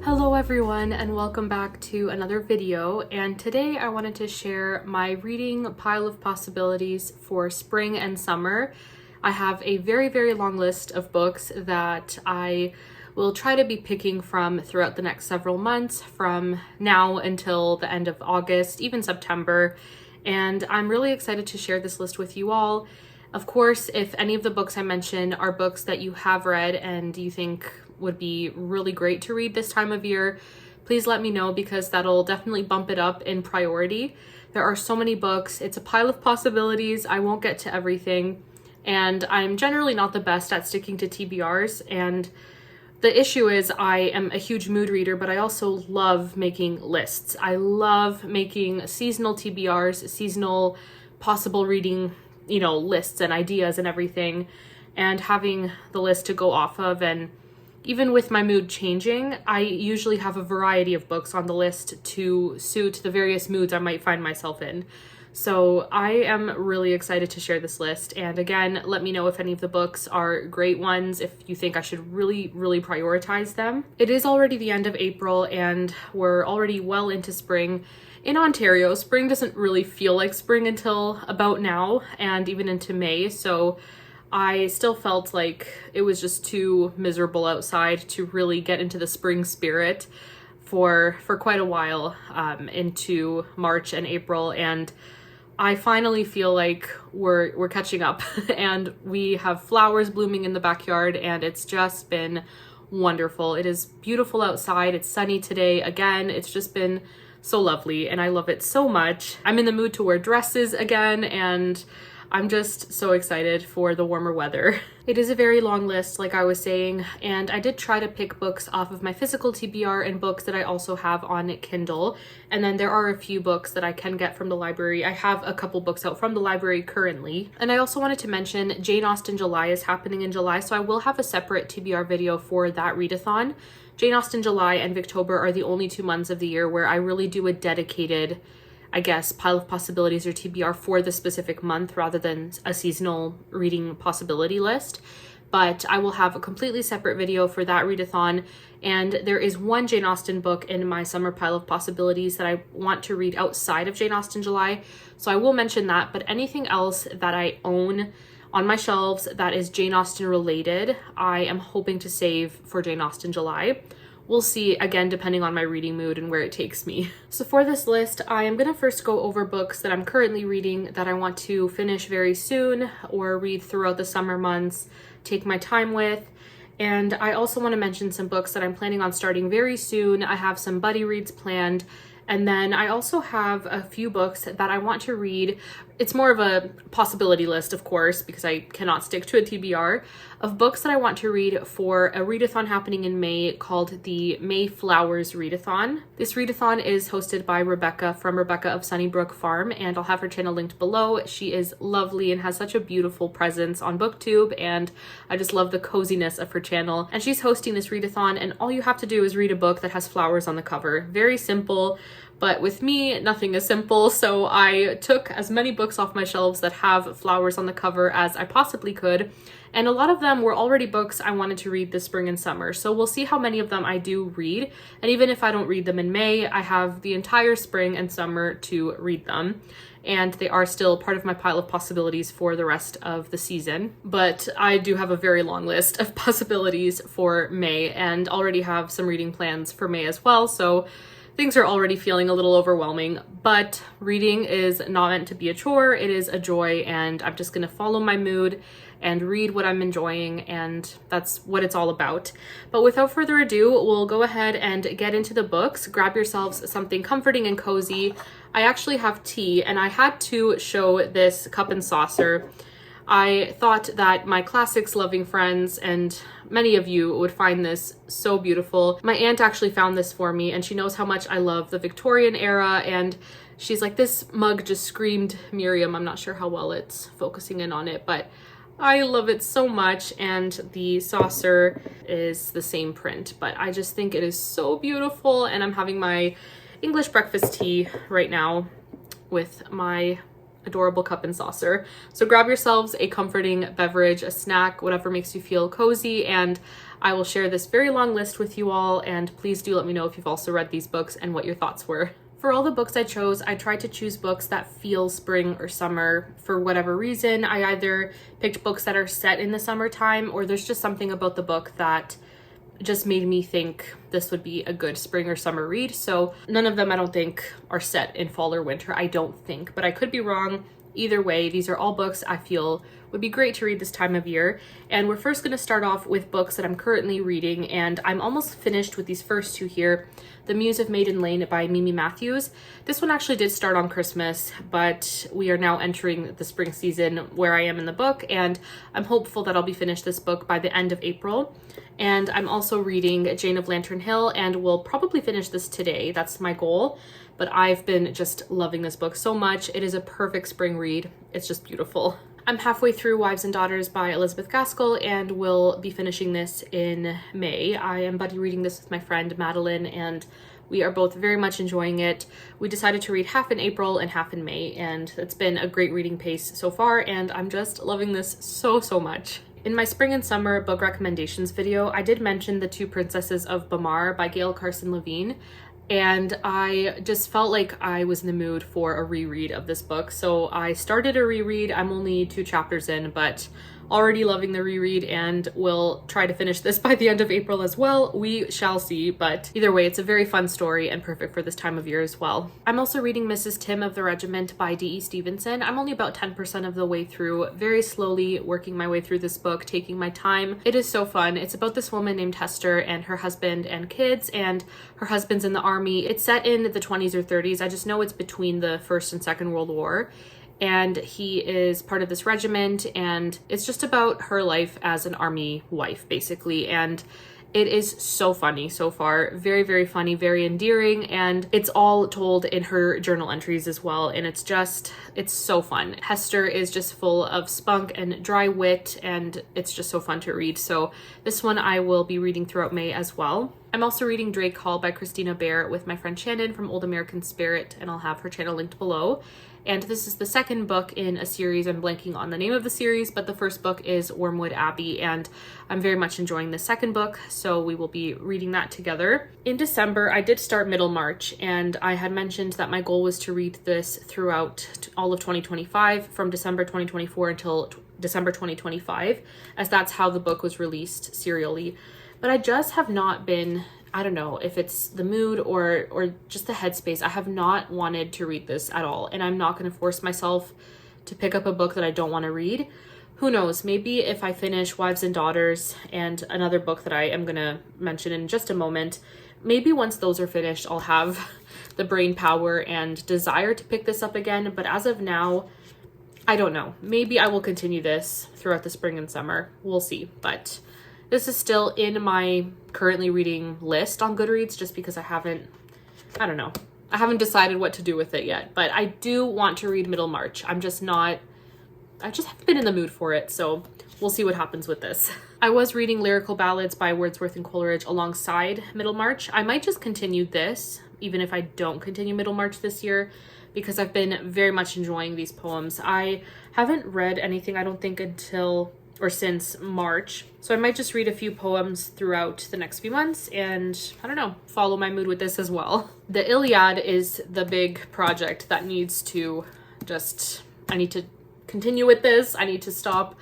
Hello everyone, and welcome back to another video. And today I wanted to share my reading pile of possibilities for spring and summer. I have a very long list of books that I will try to be picking from throughout the next several months, from now until the end of August, even September. And I'm really excited to share this list with you all. Of course, if any of the books I mention are books that you have read and you think would be really great to read this time of year, please let me know, because that'll definitely bump it up in priority. There are so many books. It's a pile of possibilities. I won't get to everything, and I'm generally not the best at sticking to TBRs, and the issue is I am a huge mood reader, but I also love making lists. I love making seasonal TBRs, seasonal possible reading, lists and ideas and everything, and having the list to go off of. And even with my mood changing, I usually have a variety of books on the list to suit the various moods I might find myself in. So I am really excited to share this list. And again, let me know if any of the books are great ones, if you think I should really prioritize them. It is already the end of April and we're already well into spring. In Ontario, spring doesn't really feel like spring until about now and even into May. So I still felt like it was just too miserable outside to really get into the spring spirit for quite a while, into March and April. And I finally feel like we're catching up and we have flowers blooming in the backyard, and it's just been wonderful. It is beautiful outside. It's sunny today again. It's just been so lovely and I love it so much. I'm in the mood to wear dresses again, and I'm just so excited for the warmer weather. It is a very long list, like I was saying, and I did try to pick books off of my physical TBR and books that I also have on Kindle. And then there are a few books that I can get from the library. I have a couple books out from the library currently. And I also wanted to mention Jane Austen July is happening in July, so I will have a separate TBR video for that readathon. Jane Austen July and Victober are the only 2 months of the year where I really do a dedicated, I guess, pile of possibilities or TBR for the specific month rather than a seasonal reading possibility list. But I will have a completely separate video for that readathon. And there is one Jane Austen book in my summer pile of possibilities that I want to read outside of Jane Austen July. So I will mention that, but anything else that I own on my shelves that is Jane Austen related, I am hoping to save for Jane Austen July. We'll see, again, depending on my reading mood and where it takes me. So for this list, I am going to first go over books that I'm currently reading that I want to finish very soon or read throughout the summer months, take my time with. And I also want to mention some books that I'm planning on starting very soon. I have some buddy reads planned. And then I also have a few books that I want to read. It's more of a possibility list, of course, because I cannot stick to a TBR, of books that I want to read for a readathon happening in May called the May Flowers Readathon. This readathon is hosted by Rebecca from Rebecca of Sunnybrook Farm, and I'll have her channel linked below. She is lovely and has such a beautiful presence on BookTube, and I just love the coziness of her channel. And she's hosting this readathon, and all you have to do is read a book that has flowers on the cover. Very simple, But with me, nothing is simple, so I took as many books off my shelves that have flowers on the cover as I possibly could. And a lot of them were already books I wanted to read this spring and summer. So we'll see how many of them I do read. And even if I don't read them in May, I have the entire spring and summer to read them. And they are still part of my pile of possibilities for the rest of the season. But I do have a very long list of possibilities for May and already have some reading plans for May as well. So things are already feeling a little overwhelming, but reading is not meant to be a chore. It is a joy, and I'm just gonna follow my mood and read what I'm enjoying, and that's what it's all about. But without further ado, we'll go ahead and get into the books. Grab yourselves something comforting and cozy. I actually have tea, and I had to show this cup and saucer. I thought that my classics loving friends and many of you would find this so beautiful. My aunt actually found this for me, and she knows how much I love the Victorian era, and she's like, this mug just screamed Miriam. I'm not sure how well it's focusing in on it, but I love it so much, and the saucer is the same print, but I just think it is so beautiful, and I'm having my English breakfast tea right now with my adorable cup and saucer. So grab yourselves a comforting beverage, a snack, whatever makes you feel cozy, and I will share this very long list with you all, and please do let me know if you've also read these books and what your thoughts were. For all the books I chose, I tried to choose books that feel spring or summer for whatever reason. I either picked books that are set in the summertime, or there's just something about the book that just made me think this would be a good spring or summer read. So none of them I don't think are set in fall or winter. I don't think, but I could be wrong. Either way, these are all books I feel would be great to read this time of year. And we're first going to start off with books that I'm currently reading, and I'm almost finished with these first two here. The Muse of Maiden Lane by Mimi Matthews. This one actually did start on Christmas, but we are now entering the spring season where I am in the book, and I'm hopeful that I'll be finished this book by the end of April. And I'm also reading Jane of Lantern Hill, and will probably finish this today. That's my goal. But I've been just loving this book so much. It is a perfect spring read. It's just beautiful. I'm halfway through Wives and Daughters by Elizabeth Gaskell, and will be finishing this in May. I am buddy reading this with my friend Madeline, and we are both very much enjoying it. We decided to read half in April and half in May, and it's been a great reading pace so far, and I'm just loving this so much. In my spring and summer book recommendations video, I did mention The Two Princesses of Bamarre by Gail Carson Levine, and I just felt like I was in the mood for a reread of this book. So I started a reread. I'm only 2 chapters in, but already loving the reread, and will try to finish this by the end of April as well. We shall see, but either way, it's a very fun story and perfect for this time of year as well. I'm also reading Mrs. Tim of the Regiment by D.E. Stevenson. I'm only about 10% of the way through, very slowly working my way through this book, taking my time. It is so fun. It's about this woman named Hester and her husband and kids, and her husband's in the army. It's set in the 20s or 30s. I just know it's between the First and Second World War. And he is part of this regiment, and it's just about her life as an army wife, basically. And it is so funny so far. Very funny, very endearing, and it's all told in her journal entries as well. And it's so fun. Hester is just full of spunk and dry wit, and it's just so fun to read. So this one I will be reading throughout May as well. I'm also reading Drake Hall by Christina Bear with my friend Shannon from Old American Spirit, and I'll have her channel linked below. And this is the second book in a series. I'm blanking on the name of the series, but the first book is Wormwood Abbey, and I'm very much enjoying the second book, so we will be reading that together. In December, I did start Middlemarch, and I had mentioned that my goal was to read this throughout all of 2025, from December 2024 until December 2025, as that's how the book was released serially. But I just have not been, I don't know if it's the mood or just the headspace. I have not wanted to read this at all, and I'm not going to force myself to pick up a book that I don't want to read. Who knows, maybe if I finish Wives and Daughters and another book that I am going to mention in just a moment, maybe once those are finished, I'll have the brain power and desire to pick this up again. But as of now, I don't know. Maybe I will continue this throughout the spring and summer. We'll see. But this is still in my currently reading list on Goodreads, just because I haven't decided what to do with it yet. But I do want to read Middlemarch. I just haven't been in the mood for it, so we'll see what happens with this. I was reading Lyrical Ballads by Wordsworth and Coleridge alongside Middlemarch. I might just continue this even if I don't continue Middlemarch this year, because I've been very much enjoying these poems. I haven't read anything, I don't think, until or since March. So I might just read a few poems throughout the next few months and, I don't know, follow my mood with this as well. The Iliad is the big project that needs to I need to continue with this. I need to stop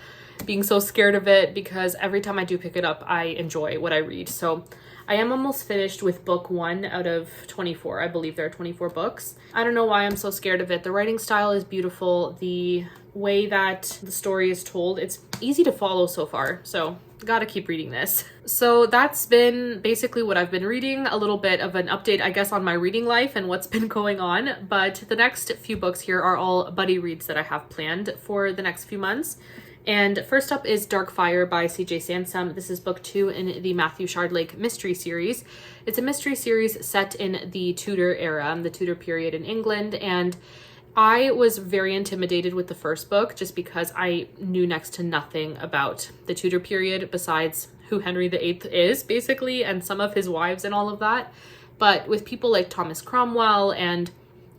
being so scared of it, because every time I do pick it up, I enjoy what I read. So I am almost finished with book 1 out of 24. I believe there are 24 books. I don't know why I'm so scared of it. The writing style is beautiful. The way that the story is told, it's easy to follow so far. So gotta keep reading this. So that's been basically what I've been reading, a little bit of an update, I guess, on my reading life and what's been going on. But the next few books here are all buddy reads that I have planned for the next few months. And first up is Dark Fire by C.J. Sansom. This is book 2 in the Matthew Shardlake mystery series. It's a mystery series set in the Tudor era, the Tudor period in England, and I was very intimidated with the first book just because I knew next to nothing about the Tudor period besides who Henry VIII is, basically, and some of his wives and all of that. But with people like Thomas Cromwell and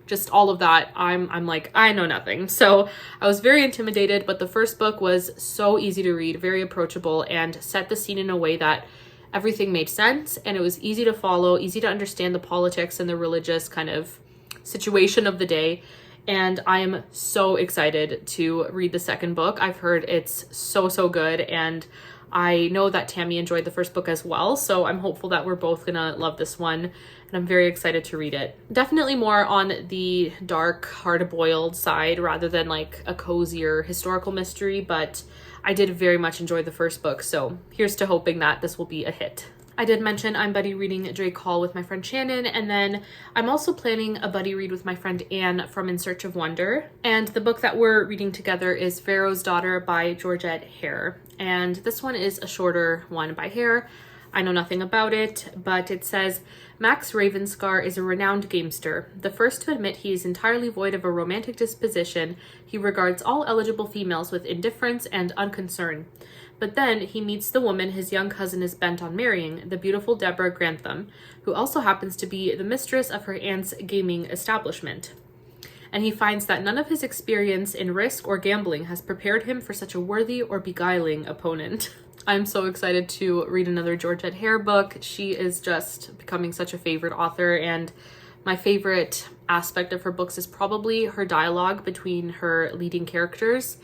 just all of that, I'm like, I know nothing. So I was very intimidated, but the first book was so easy to read, very approachable, and set the scene in a way that everything made sense, and it was easy to follow, easy to understand the politics and the religious kind of situation of the day. And I am so excited to read the second book. I've heard it's so good, and I know that Tammy enjoyed the first book as well, so I'm hopeful that we're both gonna love this one, and I'm very excited to read it. Definitely more on the dark, hard-boiled side rather than like a cozier historical mystery, but I did very much enjoy the first book, so here's to hoping that this will be a hit. I did mention I'm buddy reading Drake Hall with my friend Shannon, and then I'm also planning a buddy read with my friend Anne from In Search of Wonder. And the book that we're reading together is Pharaoh's Daughter by Georgette Hare. And this one is a shorter one by Hare. I know nothing about it, but it says, Max Ravenscar is a renowned gamester. The first to admit he is entirely void of a romantic disposition, he regards all eligible females with indifference and unconcern. But then he meets the woman his young cousin is bent on marrying, the beautiful Deborah Grantham, who also happens to be the mistress of her aunt's gaming establishment. And he finds that none of his experience in risk or gambling has prepared him for such a worthy or beguiling opponent. I'm so excited to read another Georgette Hare book. She is just becoming such a favorite author, and my favorite aspect of her books is probably her dialogue between her leading characters.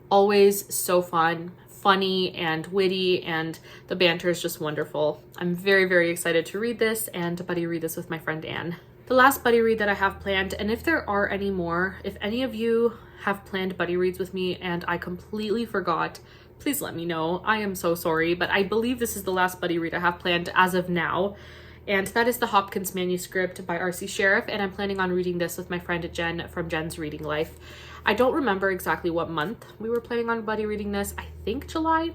Always so fun, funny and witty, and the banter is just wonderful. I'm very excited to read this and to buddy read this with my friend Anne. The last buddy read that I have planned, and if there are any more, if any of you have planned buddy reads with me and I completely forgot, please let me know. I am so sorry, but I believe this is the last buddy read I have planned as of now, and that is the Hopkins Manuscript by R.C. Sheriff, and I'm planning on reading this with my friend Jen from Jen's Reading Life. I don't remember exactly what month we were planning on buddy reading this. I think July.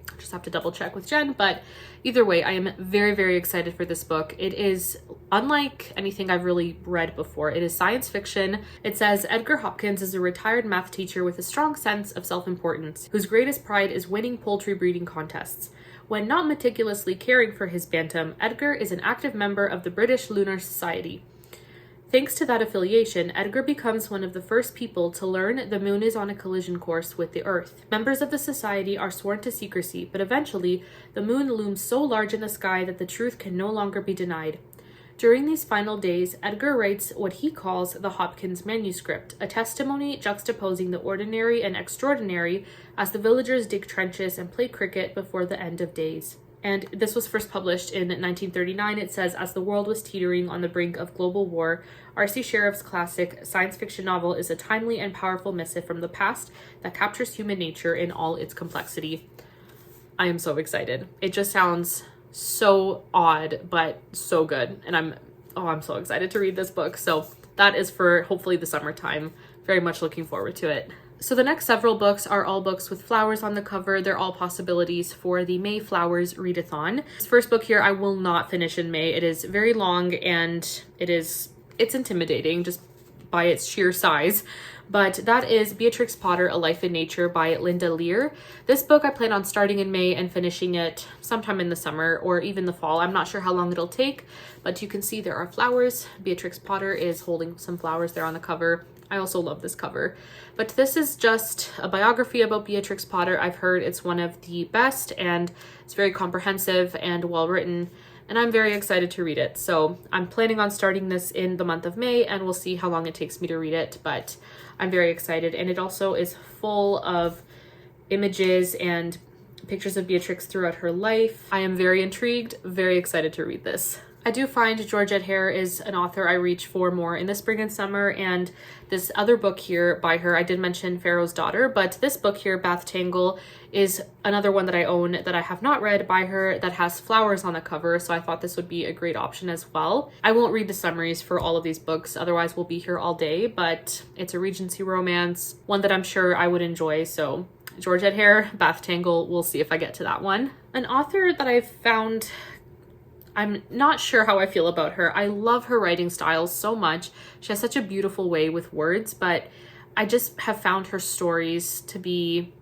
I just have to double check with Jen, but either way, I am very excited for this book. It is unlike anything I've really read before. It is science fiction. It says Edgar Hopkins is a retired math teacher with a strong sense of self-importance, whose greatest pride is winning poultry breeding contests. When not meticulously caring for his bantam, Edgar is an active member of the British Lunar Society. Thanks to that affiliation, Edgar becomes one of the first people to learn the moon is on a collision course with the Earth. Members of the society are sworn to secrecy, but eventually, the moon looms so large in the sky that the truth can no longer be denied. During these final days, Edgar writes what he calls the Hopkins Manuscript, a testimony juxtaposing the ordinary and extraordinary as the villagers dig trenches and play cricket before the end of days. And this was first published in 1939. It says, as the world was teetering on the brink of global war, R.C. Sheriff's classic science fiction novel is a timely and powerful missive from the past that captures human nature in all its complexity. I am so excited. It just sounds so odd, but so good. And I'm so excited to read this book. So that is for hopefully the summertime. Very much looking forward to it. So the next several books are all books with flowers on the cover. They're all possibilities for the May Flowers Readathon. This first book here I will not finish in May. It is very long and it's intimidating, just by its sheer size. But that is Beatrix Potter, A Life in Nature by Linda Lear. This book I plan on starting in May and finishing it sometime in the summer or even the fall. I'm not sure how long it'll take, but you can see there are flowers. Beatrix Potter is holding some flowers there on the cover. I also love this cover. But this is just a biography about Beatrix Potter. I've heard it's one of the best, and it's very comprehensive and well written, and I'm very excited to read it. So I'm planning on starting this in the month of May, and we'll see how long it takes me to read it, but I'm very excited. And it also is full of images and pictures of Beatrix throughout her life. I am very intrigued, very excited to read this. I do find Georgette Hare is an author I reach for more in the spring and summer, and this other book here by her, I did mention Faro's Daughter, but this book here, Bath Tangle, is another one that I own that I have not read by her that has flowers on the cover, so I thought this would be a great option as well. I won't read the summaries for all of these books, otherwise we'll be here all day, but it's a Regency romance, one that I'm sure I would enjoy, so Georgette Hare, Bath Tangle, we'll see if I get to that one. An author that I've found, I'm not sure how I feel about her. I love her writing style so much. She has such a beautiful way with words, but I just have found her stories to be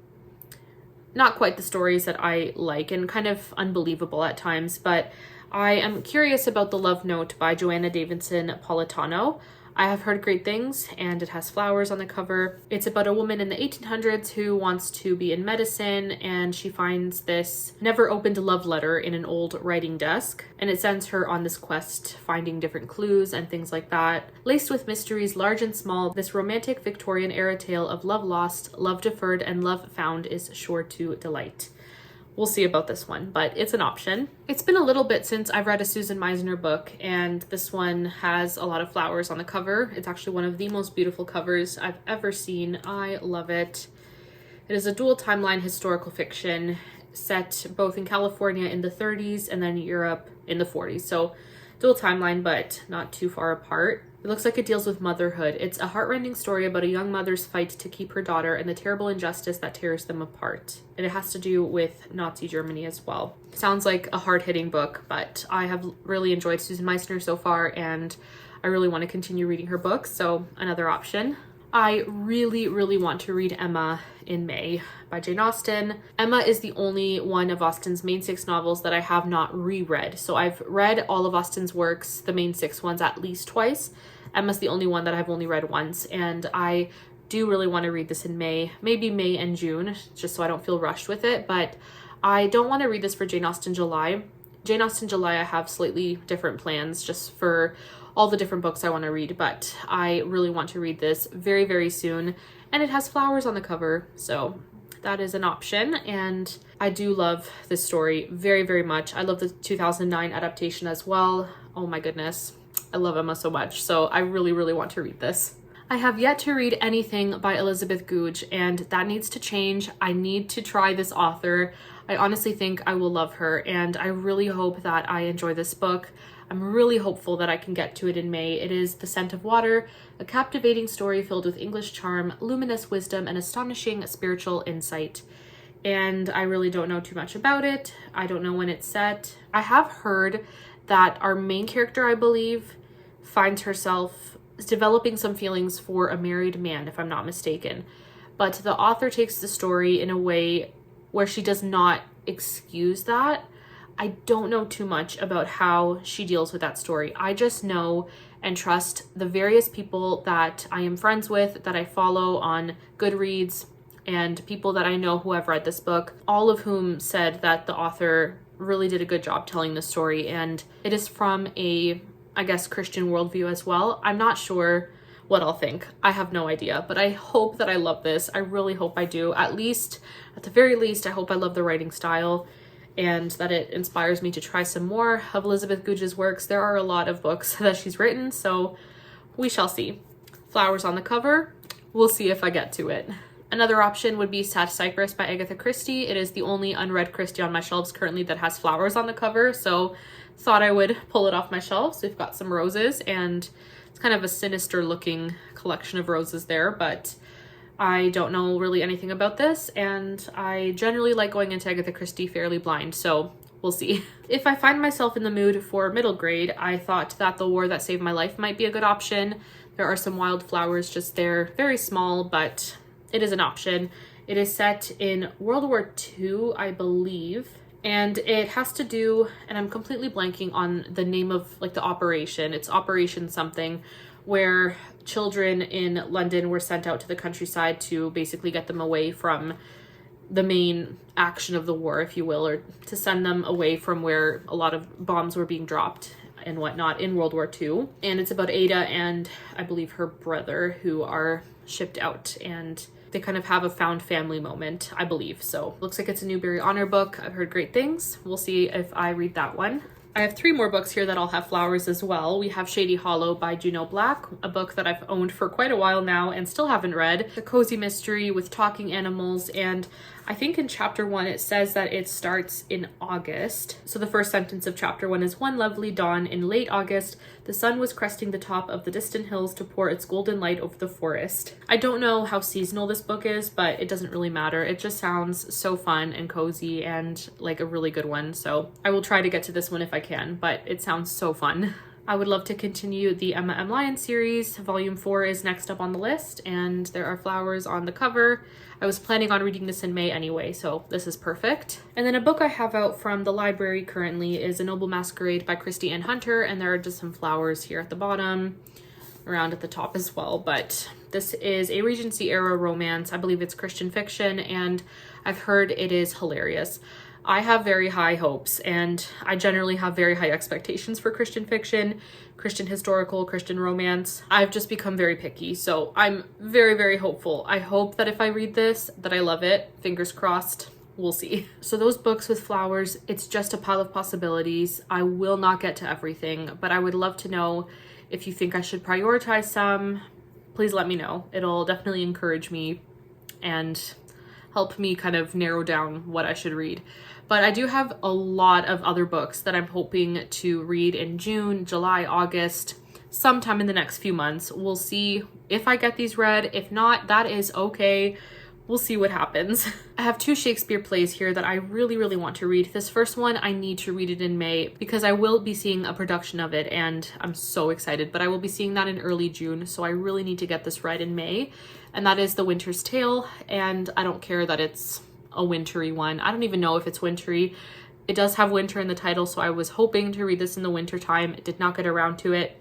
not quite the stories that I like and kind of unbelievable at times, but I am curious about The Love Note by Joanna Davidson Politano. I have heard great things, and it has flowers on the cover. It's about a woman in the 1800s who wants to be in medicine, and she finds this never opened love letter in an old writing desk, and it sends her on this quest, finding different clues and things like that. Laced with mysteries large and small, this romantic Victorian era tale of love lost, love deferred, and love found is sure to delight. We'll see about this one, but it's an option. It's been a little bit since I've read a Susan Meisner book, and this one has a lot of flowers on the cover. It's actually one of the most beautiful covers I've ever seen. I love it. It is a dual timeline historical fiction set both in California in the 30s and then Europe in the 40s. So dual timeline, but not too far apart. It looks like it deals with motherhood. It's a heartrending story about a young mother's fight to keep her daughter and the terrible injustice that tears them apart. And it has to do with Nazi Germany as well. Sounds like a hard-hitting book, but I have really enjoyed Susan Meisner so far, and I really want to continue reading her books, so another option. I really, really want to read Emma in May by Jane Austen. Emma is the only one of Austen's main 6 novels that I have not reread. So I've read all of Austen's works, the main 6 ones, at least twice. Emma's the only one that I've only read once, and I do really want to read this in May, maybe May and June, just so I don't feel rushed with it, but I don't want to read this for Jane Austen July. Jane Austen July, I have slightly different plans just for all the different books I want to read, but I really want to read this very, very soon, and it has flowers on the cover, so that is an option, and I do love this story very, very much. I love the 2009 adaptation as well. Oh my goodness, I love Emma so much, so I really, really want to read this. I have yet to read anything by Elizabeth Goudge, and that needs to change. I need to try this author. I honestly think I will love her, and I really hope that I enjoy this book. I'm really hopeful that I can get to it in May. It is The Scent of Water, a captivating story filled with English charm, luminous wisdom, and astonishing spiritual insight. And I really don't know too much about it. I don't know when it's set. I have heard that our main character, I believe, finds herself developing some feelings for a married man, if I'm not mistaken. But the author takes the story in a way where she does not excuse that. I don't know too much about how she deals with that story. I just know and trust the various people that I am friends with, that I follow on Goodreads, and people that I know who have read this book, all of whom said that the author really did a good job telling the story, and it is from a, I guess, Christian worldview as well. I'm not sure what I'll think. I have no idea, but I hope that I love this. I really hope I do. At the very least, I hope I love the writing style, and that it inspires me to try some more of Elizabeth Goudge's works. There are a lot of books that she's written, so we shall see. Flowers on the cover, we'll see if I get to it. Another option would be Cypress by Agatha Christie. It is the only unread Christie on my shelves currently that has flowers on the cover, so thought I would pull it off my shelves. We've got some roses, and it's kind of a sinister looking collection of roses there, but I don't know really anything about this, and I generally like going into Agatha Christie fairly blind, so we'll see. If I find myself in the mood for middle grade, I thought that The War That Saved My Life might be a good option. There are some wildflowers just there, very small, but it is an option. It is set in World War II, I believe. And it has to do, and I'm completely blanking on the name of like the operation. It's Operation something, where children in London were sent out to the countryside to basically get them away from the main action of the war, if you will, or to send them away from where a lot of bombs were being dropped and whatnot in World War II. And it's about Ada and I believe her brother who are shipped out, and they kind of have a found family moment, I believe. So looks like it's a Newbury honor book. I've heard great things. We'll see if I read that one. I have 3 more books here that all have flowers as well. We have Shady Hollow by Juno Black, a book that I've owned for quite a while now and still haven't read. A cozy mystery with talking animals, and I think in chapter 1 it says that it starts in August. So the first sentence of chapter 1 is, "One lovely dawn in late August, the sun was cresting the top of the distant hills to pour its golden light over the forest." I don't know how seasonal this book is, but it doesn't really matter. It just sounds so fun and cozy and like a really good one. So I will try to get to this one if I can, but it sounds so fun. I would love to continue the Emma M. Lyon series. Volume 4 is next up on the list, and there are flowers on the cover. I was planning on reading this in May anyway, so this is perfect. And then a book I have out from the library currently is A Noble Masquerade by Christie Ann Hunter, and there are just some flowers here at the bottom, around at the top as well. But this is a Regency era romance. I believe it's Christian fiction, and I've heard it is hilarious. I have very high hopes, and I generally have very high expectations for Christian fiction, Christian historical, Christian romance. I've just become very picky, so I'm very, very hopeful. I hope that if I read this, that I love it. Fingers crossed. We'll see. So those books with flowers, it's just a pile of possibilities. I will not get to everything, but I would love to know if you think I should prioritize some. Please let me know. It'll definitely encourage me and help me kind of narrow down what I should read. But I do have a lot of other books that I'm hoping to read in June, July, August, sometime in the next few months. We'll see if I get these read. If not, that is okay. We'll see what happens. I have 2 Shakespeare plays here that I really, really want to read. This first one, I need to read it in May because I will be seeing a production of it, and I'm so excited, but I will be seeing that in early June, so I really need to get this read in May. And that is The Winter's Tale, and I don't care that it's a wintry one. I don't even know if it's wintry. It does have winter in the title, so I was hoping to read this in the winter time. Did not get around to it.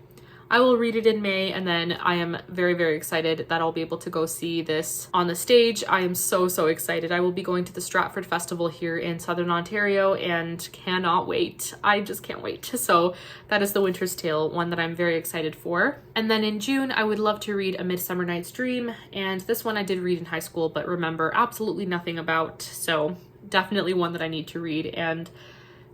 I will read it in May, and then I am very, very excited that I'll be able to go see this on the stage. I am so, so excited. I will be going to the Stratford Festival here in Southern Ontario and cannot wait. I just can't wait. So that is The Winter's Tale, one that I'm very excited for. And then in June, I would love to read A Midsummer Night's Dream, and this one I did read in high school, but remember absolutely nothing about, so definitely one that I need to read, and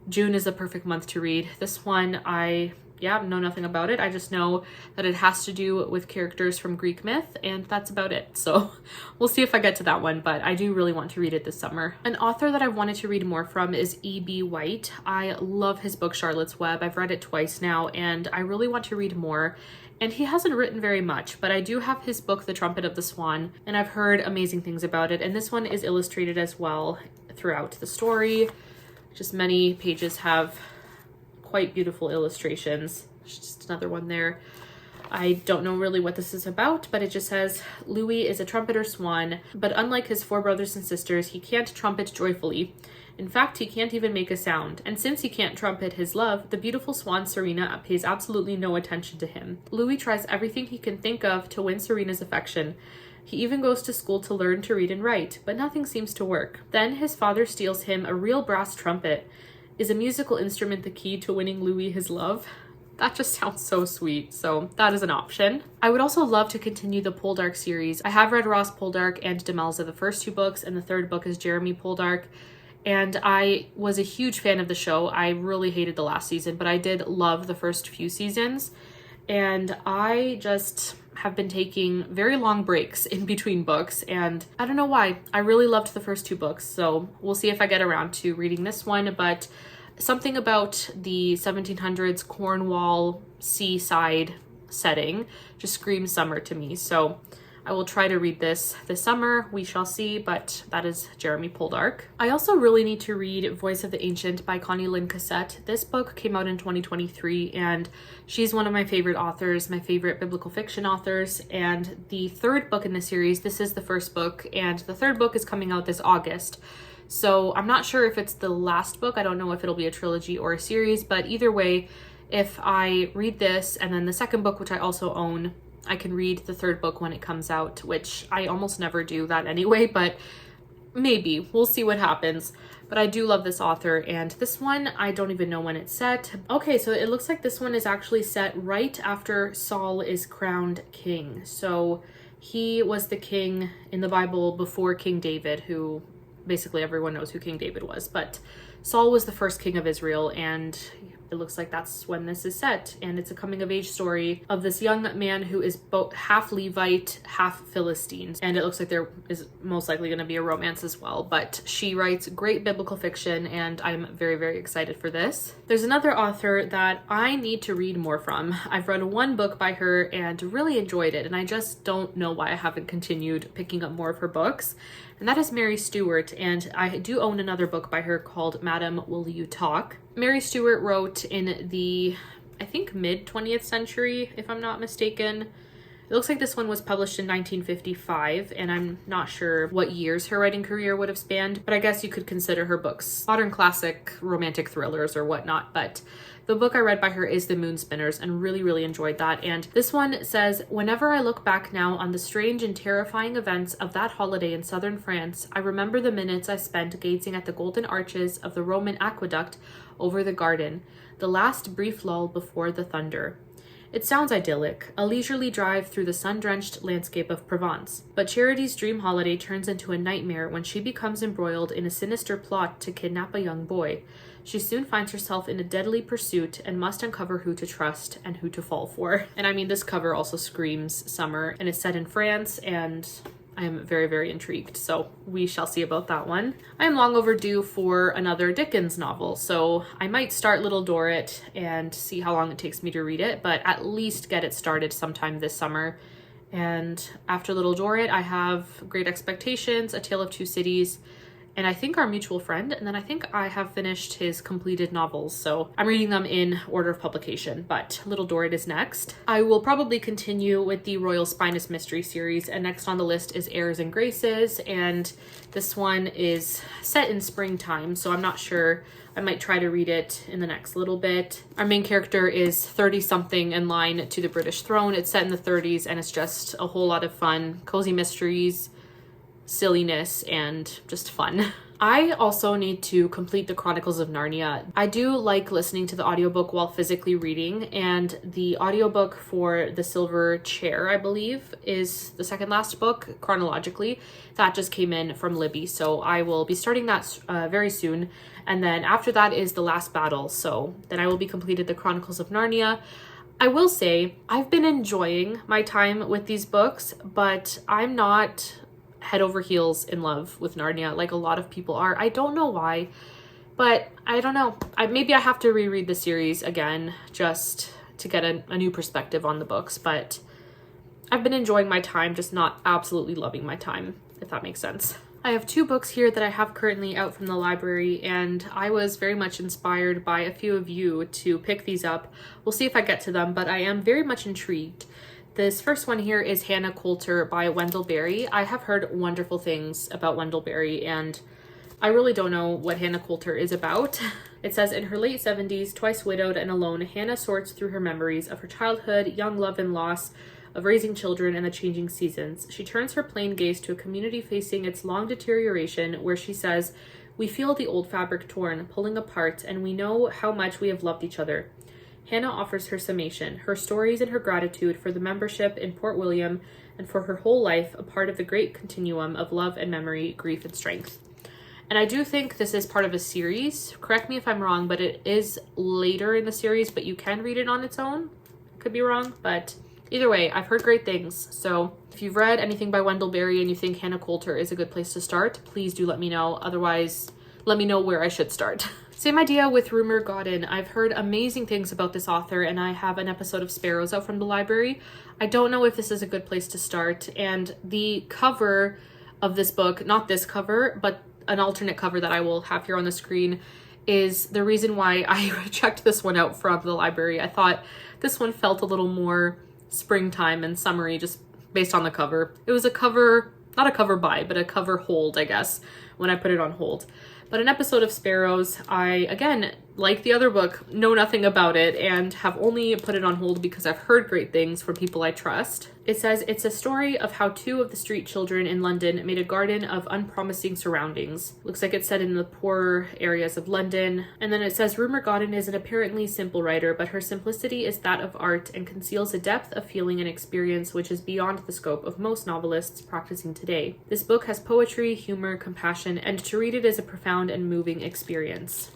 June is a perfect month to read. This one, I know nothing about it. I just know that it has to do with characters from Greek myth, and that's about it. So we'll see if I get to that one, but I do really want to read it this summer. An author that I wanted to read more from is E.B. White. I love his book Charlotte's Web. I've read it twice now, and I really want to read more. And he hasn't written very much, but I do have his book, The Trumpet of the Swan, and I've heard amazing things about it. And this one is illustrated as well throughout the story. Just many pages have quite beautiful illustrations. There's just another one there. I don't know really what this is about, but it just says, Louis is a trumpeter swan, but unlike his 4 brothers and sisters, he can't trumpet joyfully. In fact, he can't even make a sound. And since he can't trumpet his love, the beautiful swan Serena pays absolutely no attention to him. Louis tries everything he can think of to win Serena's affection. He even goes to school to learn to read and write, but nothing seems to work. Then his father steals him a real brass trumpet. Is a musical instrument the key to winning Louis his love? That just sounds so sweet, so that is an option. I would also love to continue the Poldark series. I have read Ross Poldark and Demelza, the first 2 books, and the 3rd book is Jeremy Poldark, and I was a huge fan of the show. I really hated the last season, but I did love the first few seasons, and I just have been taking very long breaks in between books, and I don't know why. I really loved the first 2 books, so we'll see if I get around to reading this one, but something about the 1700s Cornwall seaside setting just screams summer to me, so I will try to read this summer. We shall see, but that is Jeremy Poldark. I also really need to read Voice of the Ancient by Connie Lynn Cassette. This book came out in 2023, and she's one of my favorite authors, my favorite biblical fiction authors, and the third book in the series, this is the first book, and the third book is coming out this August. So I'm not sure if it's the last book. I don't know if it'll be a trilogy or a series, but either way, if I read this and then the second book, which I also own, I can read the third book when it comes out, which I almost never do that anyway, but maybe. We'll see what happens. But I do love this author, and this one, I don't even know when it's set. Okay, so it looks like this one is actually set right after Saul is crowned king. So he was the king in the Bible before King David, who basically everyone knows who King David was, but Saul was the first king of Israel, and it looks like that's when this is set, and it's a coming-of-age story of this young man who is both half Levite, half Philistine, and it looks like there is most likely going to be a romance as well, but she writes great biblical fiction, and I'm very, very excited for this. There's another author that I need to read more from. I've read one book by her and really enjoyed it, and I just don't know why I haven't continued picking up more of her books, and that is Mary Stewart, and I do own another book by her called Madam, Will You Talk? Mary Stewart wrote in the, I think, mid-20th century, if I'm not mistaken. It looks like this one was published in 1955, and I'm not sure what years her writing career would have spanned, but I guess you could consider her books modern classic romantic thrillers or whatnot, but the book I read by her is The Moon Spinners, and really, really enjoyed that. And this one says, whenever I look back now on the strange and terrifying events of that holiday in southern France, I remember the minutes I spent gazing at the golden arches of the Roman aqueduct over the garden, the last brief lull before the thunder. It sounds idyllic, a leisurely drive through the sun-drenched landscape of Provence. But Charity's dream holiday turns into a nightmare when she becomes embroiled in a sinister plot to kidnap a young boy. She soon finds herself in a deadly pursuit and must uncover who to trust and who to fall for. And I mean, this cover also screams summer, and it's set in France, and I am very, very intrigued, so we shall see about that one. I am long overdue for another Dickens novel, so I might start Little Dorrit and see how long it takes me to read it, but at least get it started sometime this summer. And after Little Dorrit, I have Great Expectations, A Tale of Two Cities, and I think Our Mutual Friend, and then I think I have finished his completed novels, so I'm reading them in order of publication, but Little Dorrit is next. I will probably continue with the Royal Spinous Mystery series, and next on the list is Heirs and Graces, and this one is set in springtime, so I'm not sure. I might try to read it in the next little bit. Our main character is 30-something in line to the British throne. It's set in the 30s, and it's just a whole lot of fun, cozy mysteries, silliness, and just fun. I also need to complete the Chronicles of Narnia. I do like listening to the audiobook while physically reading, and the audiobook for The Silver Chair, I believe, is the second last book chronologically. That just came in from Libby, so I will be starting that very soon. And then after that is The Last Battle, so then I will be completed the Chronicles of Narnia. I will say, I've been enjoying my time with these books, but I'm not head over heels in love with Narnia like a lot of people are. I don't know why, but I don't know. Maybe I have to reread the series again just to get a new perspective on the books, but I've been enjoying my time, just not absolutely loving my time, if that makes sense. I have two books here that I have currently out from the library, and I was very much inspired by a few of you to pick these up. We'll see if I get to them, but I am very much intrigued. This first one here is Hannah Coulter by Wendell Berry. I have heard wonderful things about Wendell Berry, and I really don't know what Hannah Coulter is about. It says, in her late 70s, twice widowed and alone, Hannah sorts through her memories of her childhood, young love and loss, of raising children and the changing seasons. She turns her plain gaze to a community facing its long deterioration, where she says, we feel the old fabric torn, pulling apart, and we know how much we have loved each other. Hannah offers her summation, her stories and her gratitude for the membership in Port William and for her whole life, a part of the great continuum of love and memory, grief and strength. And I do think this is part of a series. Correct me if I'm wrong, but it is later in the series, but you can read it on its own. Could be wrong, but either way, I've heard great things. So if you've read anything by Wendell Berry and you think Hannah Coulter is a good place to start, please do let me know. Otherwise, let me know where I should start. Same idea with Rumor Godden. I've heard amazing things about this author, and I have an episode of Sparrows out from the library. I don't know if this is a good place to start, and the cover of this book, not this cover, but an alternate cover that I will have here on the screen, is the reason why I checked this one out from the library. I thought this one felt a little more springtime and summery just based on the cover. It was a cover, not a cover buy, but a cover hold, I guess, when I put it on hold. But an episode of Sparrows, I, again, like the other book, know nothing about it and have only put it on hold because I've heard great things from people I trust. It says, it's a story of how two of the street children in London made a garden of unpromising surroundings. Looks like it's set in the poorer areas of London. And then it says, Rumor Godden is an apparently simple writer, but her simplicity is that of art and conceals a depth of feeling and experience which is beyond the scope of most novelists practicing today. This book has poetry, humor, compassion, and to read it is a profound and moving experience.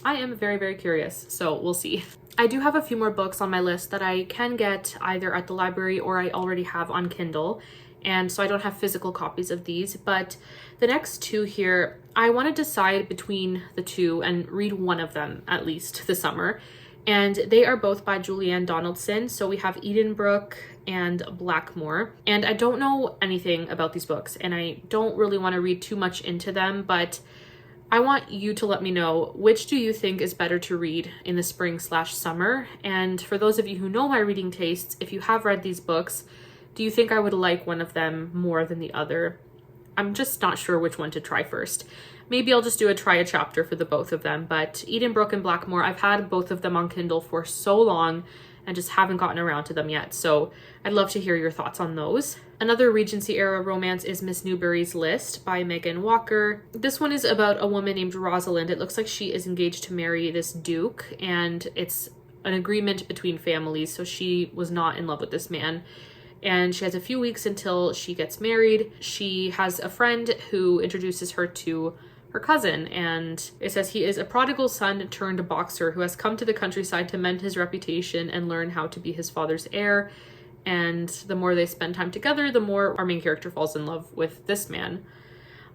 I am very, very curious, so we'll see. I do have a few more books on my list that I can get either at the library or I already have on Kindle, and so I don't have physical copies of these, but the next two here, I want to decide between the two and read one of them at least this summer, and they are both by Julianne Donaldson. So we have Edenbrooke and Blackmoore, and I don't know anything about these books, and I don't really want to read too much into them, but I want you to let me know, which do you think is better to read in the spring/summer? And for those of you who know my reading tastes, if you have read these books, do you think I would like one of them more than the other? I'm just not sure which one to try first. Maybe I'll just try a chapter for the both of them, but Edenbrooke and Blackmoore, I've had both of them on Kindle for so long and just haven't gotten around to them yet, so I'd love to hear your thoughts on those. Another Regency era romance is Miss Newbury's List by Megan Walker. This one is about a woman named Rosalind. It looks like she is engaged to marry this duke, and it's an agreement between families, so she was not in love with this man. And she has a few weeks until she gets married. She has a friend who introduces her to her cousin, and it says he is a prodigal son turned boxer who has come to the countryside to mend his reputation and learn how to be his father's heir. And the more they spend time together, the more our main character falls in love with this man.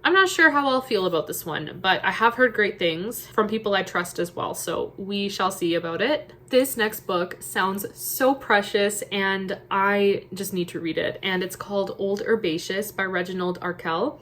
I'm not sure how I'll feel about this one, but I have heard great things from people I trust as well, so we shall see about it. This next book sounds so precious and I just need to read it, and it's called Old Herbaceous by Reginald Arkell,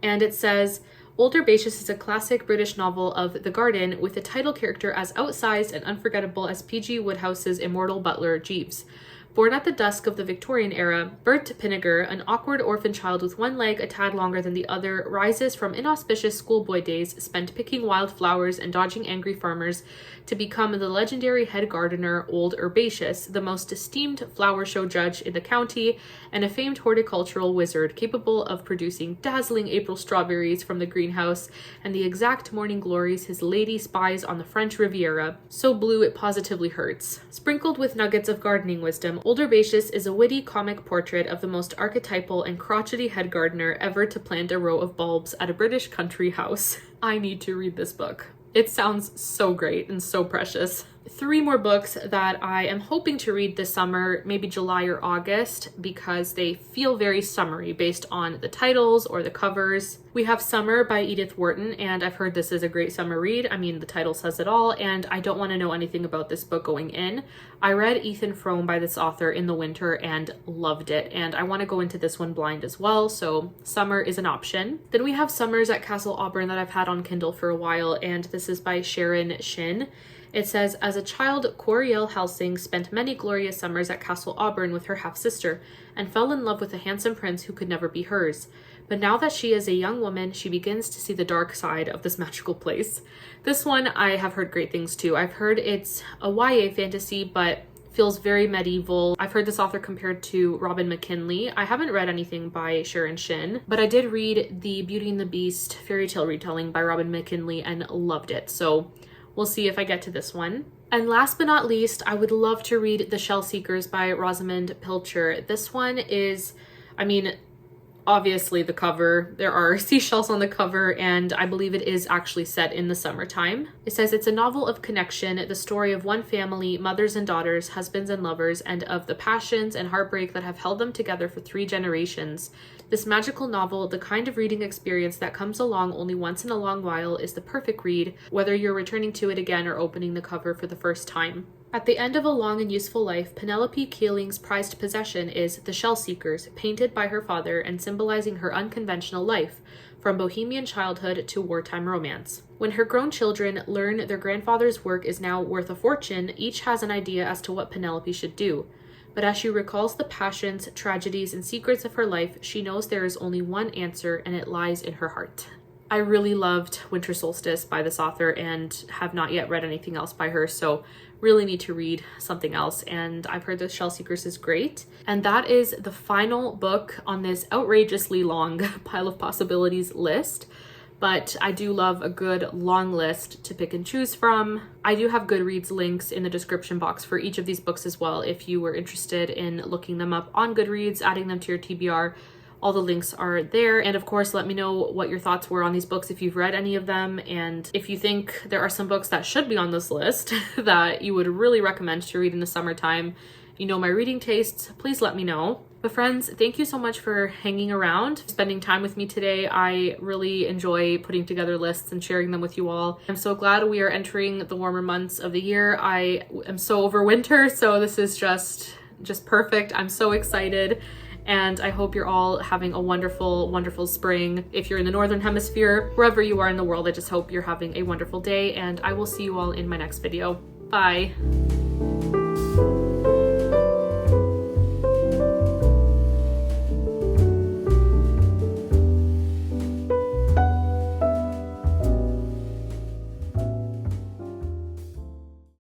and it says, Old Herbaceous is a classic British novel of the garden with the title character as outsized and unforgettable as P.G. Wodehouse's immortal butler Jeeves. Born at the dusk of the Victorian era, Bert Pinniger, an awkward orphan child with one leg a tad longer than the other, rises from inauspicious schoolboy days spent picking wild flowers and dodging angry farmers to become the legendary head gardener Old Herbaceous, the most esteemed flower show judge in the county, and a famed horticultural wizard capable of producing dazzling April strawberries from the greenhouse and the exact morning glories his lady spies on the French Riviera, so blue it positively hurts. Sprinkled with nuggets of gardening wisdom, Old Herbaceous is a witty comic portrait of the most archetypal and crotchety head gardener ever to plant a row of bulbs at a British country house. I need to read this book. It sounds so great and so precious. 3 more books that I am hoping to read this summer, maybe July or August, because they feel very summery based on the titles or the covers. We have Summer by Edith Wharton, and I've heard this is a great summer read. I mean, the title says it all, and I don't want to know anything about this book going in. I read Ethan Frome by this author in the winter and loved it, and I want to go into this one blind as well, so summer is an option. Then we have Summers at Castle Auburn that I've had on Kindle for a while, and this is by Sharon Shin. It says, as a child, Coriel Helsing spent many glorious summers at Castle Auburn with her half-sister, and fell in love with a handsome prince who could never be hers. But now that she is a young woman, she begins to see the dark side of this magical place. This one I have heard great things too. I've heard it's a YA fantasy, but feels very medieval. I've heard this author compared to Robin McKinley. I haven't read anything by Sharon Shin, but I did read the Beauty and the Beast fairy tale retelling by Robin McKinley and loved it. So we'll see if I get to this one. And last but not least, I would love to read The Shell Seekers by Rosamund Pilcher. This one is, I mean, obviously the cover, there are seashells on the cover, and I believe it is actually set in the summertime. It says it's a novel of connection, the story of one family, mothers and daughters, husbands and lovers, and of the passions and heartbreak that have held them together for 3 generations. This magical novel, the kind of reading experience that comes along only once in a long while, is the perfect read, whether you're returning to it again or opening the cover for the first time. At the end of a long and useful life, Penelope Keeling's prized possession is The Shell Seekers, painted by her father and symbolizing her unconventional life, from bohemian childhood to wartime romance. When her grown children learn their grandfather's work is now worth a fortune, each has an idea as to what Penelope should do. But as she recalls the passions, tragedies, and secrets of her life, she knows there is only one answer, and it lies in her heart. I really loved Winter Solstice by this author and have not yet read anything else by her, so really need to read something else, and I've heard The Shell Seekers is great. And that is the final book on this outrageously long Pile of Possibilities list. But I do love a good long list to pick and choose from. I do have Goodreads links in the description box for each of these books as well if you were interested in looking them up on Goodreads, adding them to your TBR. All the links are there. And of course, let me know what your thoughts were on these books if you've read any of them. And if you think there are some books that should be on this list that you would really recommend to read in the summertime, you know my reading tastes, please let me know. But friends, thank you so much for hanging around, spending time with me today. I really enjoy putting together lists and sharing them with you all. I'm so glad we are entering the warmer months of the year. I am so over winter, so this is just perfect. I'm so excited. And I hope you're all having a wonderful, wonderful spring. If you're in the Northern Hemisphere, wherever you are in the world, I just hope you're having a wonderful day, and I will see you all in my next video. Bye.